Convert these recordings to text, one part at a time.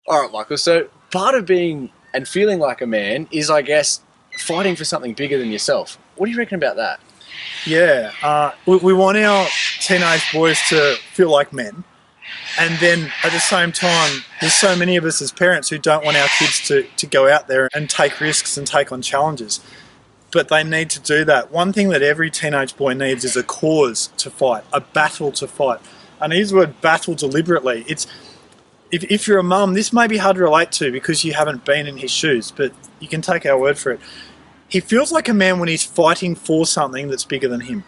All right, Michael. So part of being and feeling like a man is, I guess, fighting for something bigger than yourself. What do you reckon about that? Yeah, we want our teenage boys to feel like men. And then at the same time, there's so many of us as parents who don't want our kids to go out there and take risks and take on challenges. But they need to do that. One thing that every teenage boy needs is a cause to fight, a battle to fight. And I use the word battle deliberately. It's if you're a mum, this may be hard to relate to because you haven't been in his shoes, but you can take our word for it. He feels like a man when he's fighting for something that's bigger than him.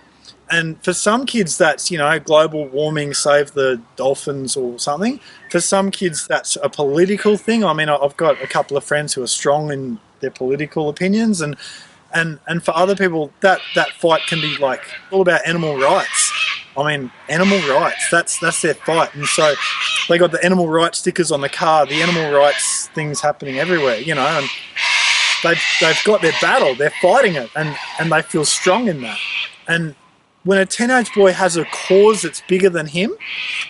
And for some kids, that's, global warming, save the dolphins or something. For some kids, that's a political thing. I mean, I've got a couple of friends who are strong in their political opinions. And for other people, that fight can be like all about animal rights. I mean, animal rights, that's their fight. And so they got the animal rights stickers on the car, the animal rights things happening everywhere, and they've got their battle, they're fighting it, and they feel strong in that. And when a teenage boy has a cause that's bigger than him,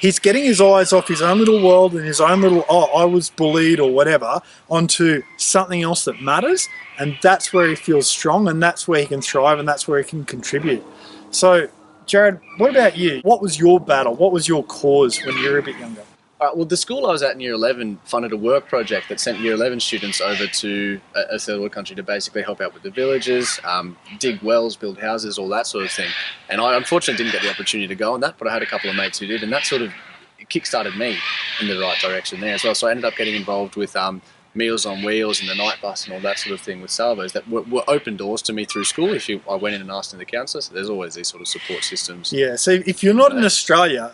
he's getting his eyes off his own little world and his own little, I was bullied or whatever, onto something else that matters. And that's where he feels strong, and that's where he can thrive, and that's where he can contribute. So, Jared, what about you? What was your battle? What was your cause when you were a bit younger? Well, the school I was at in Year 11 funded a work project that sent Year 11 students over to a third world country to basically help out with the villages, dig wells, build houses, all that sort of thing. And I unfortunately didn't get the opportunity to go on that, but I had a couple of mates who did, and that sort of kick-started me in the right direction there as well. So I ended up getting involved with Meals on Wheels and the night bus and all that sort of thing with Salvos that were open doors to me through school I went in and asked in the counsellor. So there's always these sort of support systems. Yeah, so if you're not in Australia,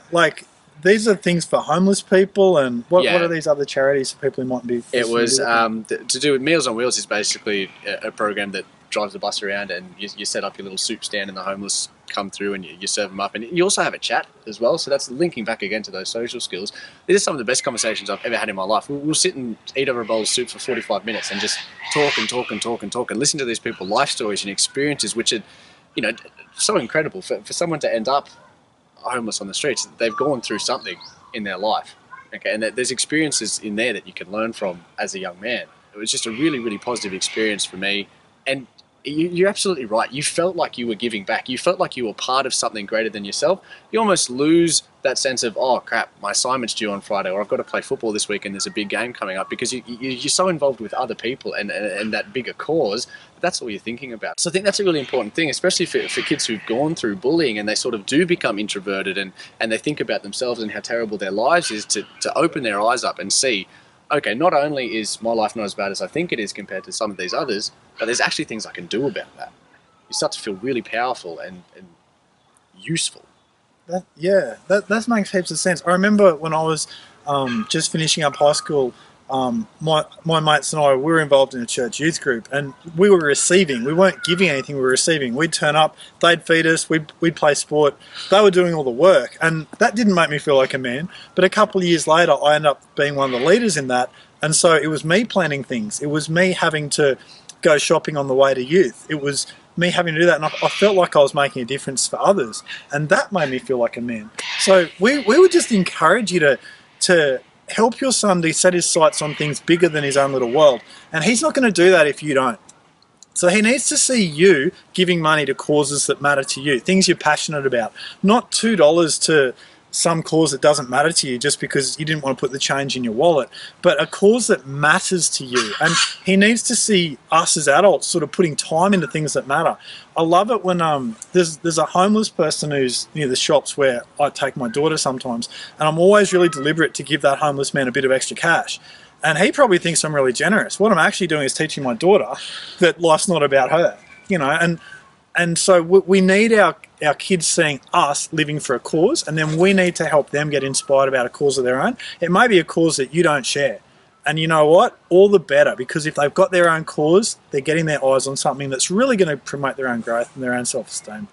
these are things for homeless people, and what are these other charities for people who might be... It was to do with Meals on Wheels is basically a program that drives the bus around and you set up your little soup stand and the homeless come through and you serve them up. And you also have a chat as well, so that's linking back again to those social skills. These are some of the best conversations I've ever had in my life. We'll sit and eat over a bowl of soup for 45 minutes and just talk and talk and talk and talk and listen to these people's life stories and experiences, which are, so incredible. For someone to end up homeless on the streets, they've gone through something in their life, okay, and there's experiences in there that you can learn from as a young man. It was just a really, really positive experience for me, and you're absolutely right. You felt like you were giving back. You felt like you were part of something greater than yourself. You almost lose that sense of, oh crap, my assignment's due on Friday, or I've got to play football this week and there's a big game coming up, because you're so involved with other people and that bigger cause. That's all you're thinking about. So I think that's a really important thing, especially for kids who've gone through bullying and they sort of do become introverted and they think about themselves and how terrible their lives is, to open their eyes up and see, okay, not only is my life not as bad as I think it is compared to some of these others, but there's actually things I can do about that. You start to feel really powerful and useful. That makes heaps of sense. I remember when I was just finishing up high school, my mates and I, we were involved in a church youth group, and we were receiving. We weren't giving anything, we were receiving. We'd turn up, they'd feed us, we'd play sport. They were doing all the work, and that didn't make me feel like a man. But a couple of years later, I ended up being one of the leaders in that, and so it was me planning things. It was me having to go shopping on the way to youth. It was me having to do that, and I felt like I was making a difference for others, and that made me feel like a man. So we would just encourage you to help your son to set his sights on things bigger than his own little world, and he's not going to do that if you don't. So he needs to see you giving money to causes that matter to you, things you're passionate about, not $2 to some cause that doesn't matter to you just because you didn't want to put the change in your wallet, but a cause that matters to you. And he needs to see us as adults sort of putting time into things that matter. I love it when there's a homeless person who's near the shops where I take my daughter sometimes, and I'm always really deliberate to give that homeless man a bit of extra cash. And he probably thinks I'm really generous. What I'm actually doing is teaching my daughter that life's not about her, and so we need our kids seeing us living for a cause, and then we need to help them get inspired about a cause of their own. It may be a cause that you don't share. And you know what? All the better, because if they've got their own cause, they're getting their eyes on something that's really going to promote their own growth and their own self-esteem.